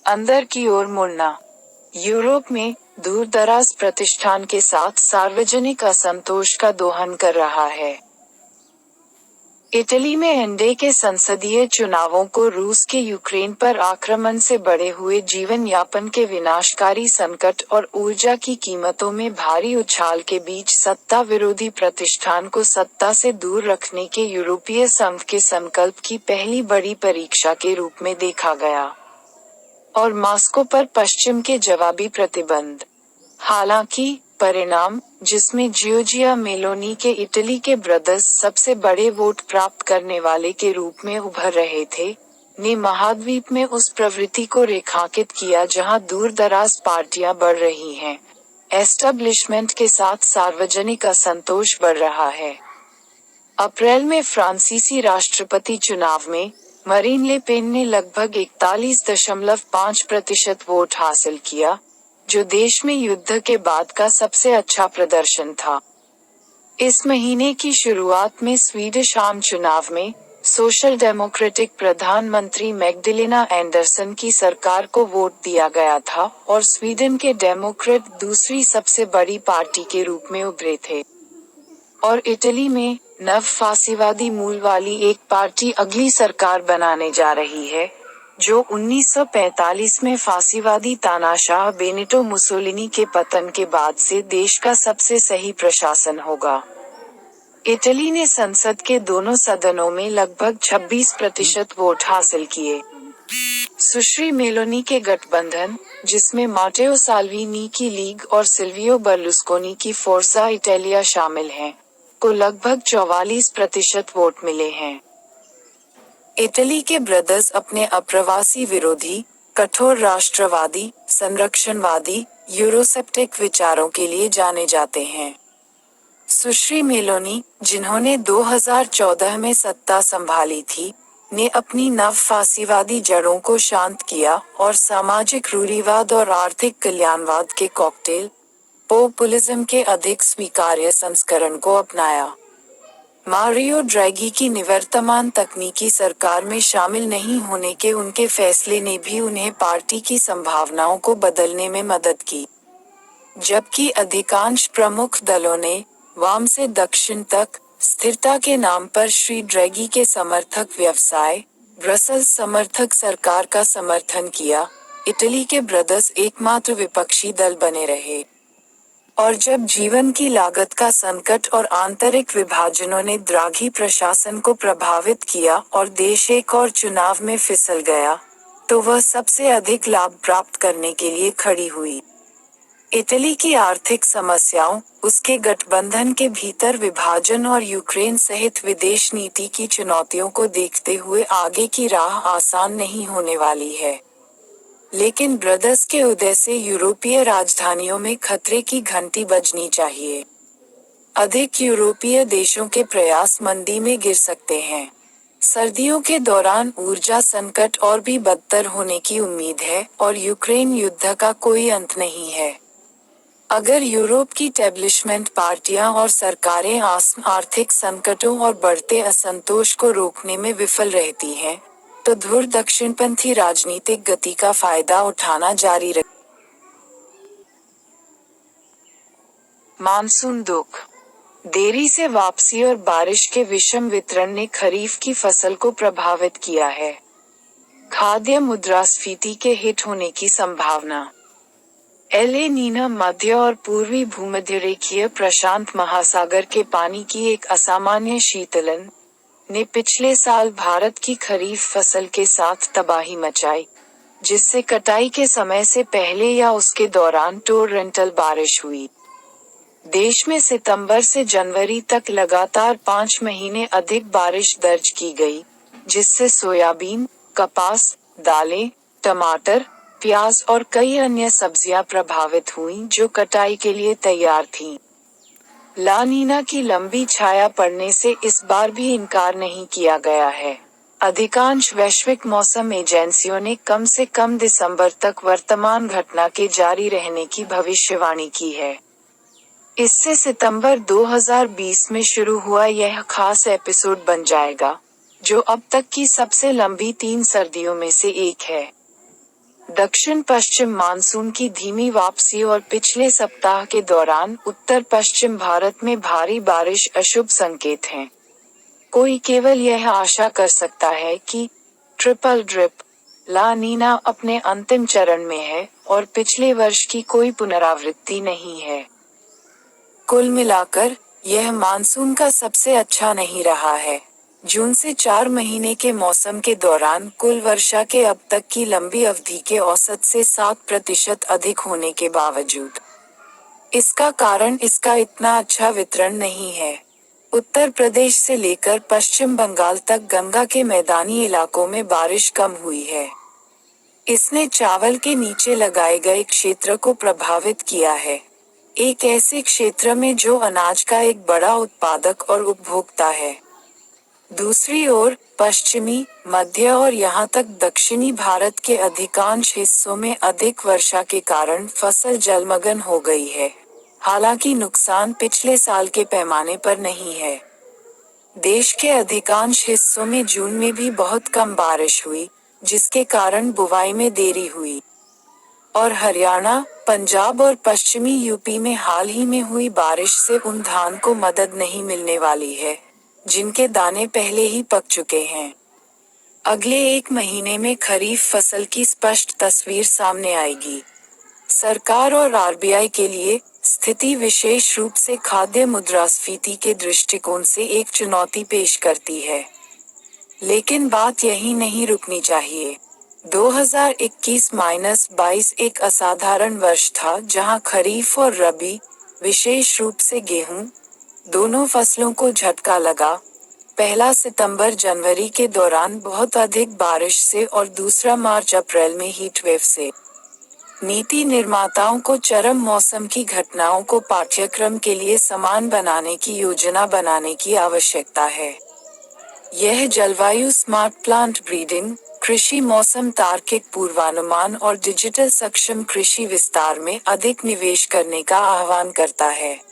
अंदर की ओर मुड़ना। यूरोप में दूर दराज प्रतिष्ठान के साथ सार्वजनिक असंतोष का दोहन कर रहा है। इटली में एनडीए के संसदीय चुनावों को रूस के यूक्रेन पर आक्रमण से बढ़े हुए जीवन यापन के विनाशकारी संकट और ऊर्जा की कीमतों में भारी उछाल के बीच सत्ता विरोधी प्रतिष्ठान को सत्ता से दूर रखने के यूरोपीय संघ के संकल्प की पहली बड़ी परीक्षा के रूप में देखा गया। और मॉस्को पर पश्चिम के जवाबी प्रतिबंध। हालांकि परिणाम, जिसमें जियोर्जिया मेलोनी के इटली के ब्रदर्स सबसे बड़े वोट प्राप्त करने वाले के रूप में उभर रहे थे, ने महाद्वीप में उस प्रवृत्ति को रेखांकित किया जहां दूर दराज पार्टियां बढ़ रही हैं, एस्टेब्लिशमेंट के साथ सार्वजनिक असंतोष बढ़ रहा है। अप्रैल में फ्रांसीसी राष्ट्रपति चुनाव में मरीन ले पेन ने लगभग 41.5% वोट हासिल किया, जो देश में युद्ध के बाद का सबसे अच्छा प्रदर्शन था। इस महीने की शुरुआत में स्वीडिश आम चुनाव में सोशल डेमोक्रेटिक प्रधानमंत्री मैग्डलेना एंडरसन की सरकार को वोट दिया गया था और स्वीडन के डेमोक्रेट दूसरी सबसे बड़ी पार्टी के रूप में उभरे थे। और इटली में नव फासीवादी मूल वाली एक पार्टी अगली सरकार बनाने जा रही है, जो 1945 में फासीवादी तानाशाह बेनिटो मुसोलिनी के पतन के बाद से देश का सबसे सही प्रशासन होगा। इटली ने संसद के दोनों सदनों में लगभग 26% वोट हासिल किए। सुश्री मेलोनी के गठबंधन, जिसमें माटेओ साल्विनी की लीग और सिल्वियो बर्लुस्कोनी की फोर्जा इटालिया शामिल हैं, को लगभग 44% वोट मिले हैं। इटली के ब्रदर्स अपने अप्रवासी विरोधी, कठोर राष्ट्रवादी, संरक्षणवादी, यूरोसेप्टिक विचारों के लिए जाने जाते हैं। सुश्री मेलोनी, जिन्होंने 2014 में सत्ता संभाली थी, ने अपनी नव फासीवादी जड़ों को शांत किया और सामाजिक रूढ़िवाद और आर्थिक कल्याणवाद के कॉकटेल पॉपुलिज्म के अधिक स्वीकार्य संस्करण को अपनाया। मारियो ड्रैगी की निवर्तमान तकनीकी सरकार में शामिल नहीं होने के उनके फैसले ने भी उन्हें पार्टी की संभावनाओं को बदलने में मदद की। जबकि अधिकांश प्रमुख दलों ने, वाम से दक्षिण तक, स्थिरता के नाम पर श्री ड्रैगी के समर्थक व्यवसाय, ब्रसेल्स समर्थक सरकार का समर्थन किया, इटली के ब्रदर्स एकमात्र विपक्षी दल बने रहे। और जब जीवन की लागत का संकट और आंतरिक विभाजनों ने द्राघी प्रशासन को प्रभावित किया और देश एक और चुनाव में फिसल गया, तो वह सबसे अधिक लाभ प्राप्त करने के लिए खड़ी हुई। इटली की आर्थिक समस्याओं, उसके गठबंधन के भीतर विभाजन और यूक्रेन सहित विदेश नीति की चुनौतियों को देखते हुए आगे की राह आसान नहीं होने वाली है। लेकिन ब्रदर्स के उदय से यूरोपीय राजधानियों में खतरे की घंटी बजनी चाहिए। अधिक यूरोपीय देशों के प्रयास मंदी में गिर सकते हैं। सर्दियों के दौरान ऊर्जा संकट और भी बदतर होने की उम्मीद है और यूक्रेन युद्ध का कोई अंत नहीं है। अगर यूरोप की एस्टेब्लिशमेंट पार्टियां और सरकारें आर्थिक संकटों और बढ़ते असंतोष को रोकने में विफल रहती हैं, तो धुर दक्षिणपंथी राजनीतिक गति का फायदा उठाना जारी रखें। मानसून दुख। देरी से वापसी और बारिश के विषम वितरण ने खरीफ की फसल को प्रभावित किया है। खाद्य मुद्रास्फीति के हिट होने की संभावना। एल नीनो मध्य और पूर्वी भूमध्यरेखीय प्रशांत महासागर के पानी की एक असामान्य शीतलन ने पिछले साल भारत की खरीफ फसल के साथ तबाही मचाई, जिससे कटाई के समय से पहले या उसके दौरान टोररेंटल बारिश हुई। देश में सितंबर से जनवरी तक लगातार 5 महीने अधिक बारिश दर्ज की गई, जिससे सोयाबीन, कपास, दालें, टमाटर, प्याज और कई अन्य सब्जियां प्रभावित हुईं जो कटाई के लिए तैयार थीं। ला नीना की लंबी छाया पड़ने से इस बार भी इनकार नहीं किया गया है। अधिकांश वैश्विक मौसम एजेंसियों ने कम से कम दिसंबर तक वर्तमान घटना के जारी रहने की भविष्यवाणी की है। इससे सितंबर 2020 में शुरू हुआ यह खास एपिसोड बन जाएगा, जो अब तक की सबसे लंबी 3 सर्दियों में से एक है। दक्षिण पश्चिम मानसून की धीमी वापसी और पिछले सप्ताह के दौरान उत्तर पश्चिम भारत में भारी बारिश अशुभ संकेत हैं। कोई केवल यह आशा कर सकता है कि ट्रिपल ड्रिप ला नीना अपने अंतिम चरण में है और पिछले वर्ष की कोई पुनरावृत्ति नहीं है। कुल मिलाकर यह मानसून का सबसे अच्छा नहीं रहा है। जून से 4 महीने के मौसम के दौरान कुल वर्षा के अब तक की लंबी अवधि के औसत से 7% अधिक होने के बावजूद। इसका कारण इसका इतना अच्छा वितरण नहीं है। उत्तर प्रदेश से लेकर पश्चिम बंगाल तक गंगा के मैदानी इलाकों में बारिश कम हुई है। इसने चावल के नीचे लगाए गए क्षेत्र को प्रभावित किया है, एक ऐसे क्षेत्र में जो अनाज का एक बड़ा उत्पादक और उपभोक्ता है। दूसरी ओर पश्चिमी, मध्य और यहां तक दक्षिणी भारत के अधिकांश हिस्सों में अधिक वर्षा के कारण फसल जलमग्न हो गई है। हालांकि नुकसान पिछले साल के पैमाने पर नहीं है। देश के अधिकांश हिस्सों में जून में भी बहुत कम बारिश हुई, जिसके कारण बुवाई में देरी हुई। और हरियाणा, पंजाब और पश्चिमी यूपी में हाल ही में हुई बारिश से उन धान को मदद नहीं मिलने वाली है, जिनके दाने पहले ही पक चुके हैं। अगले 1 महीने में खरीफ फसल की स्पष्ट तस्वीर सामने आएगी। सरकार और आरबीआई के लिए स्थिति विशेष रूप से खाद्य मुद्रास्फीति के दृष्टिकोण से एक चुनौती पेश करती है। लेकिन बात यही नहीं रुकनी चाहिए। 2021-22 एक असाधारण वर्ष था जहां खरीफ और रबी, विशेष रूप से गेहूं, दोनों फसलों को झटका लगा। पहला सितंबर-जनवरी के दौरान बहुत अधिक बारिश से और दूसरा मार्च-अप्रैल में हीट वेव से। नीति निर्माताओं को चरम मौसम की घटनाओं को पाठ्यक्रम के लिए समान बनाने की योजना बनाने की आवश्यकता है। यह जलवायु स्मार्ट प्लांट ब्रीडिंग, कृषि मौसम तार्किक पूर्वानुमान और डिजिटल सक्षम कृषि विस्तार में अधिक निवेश करने का आह्वान करता है।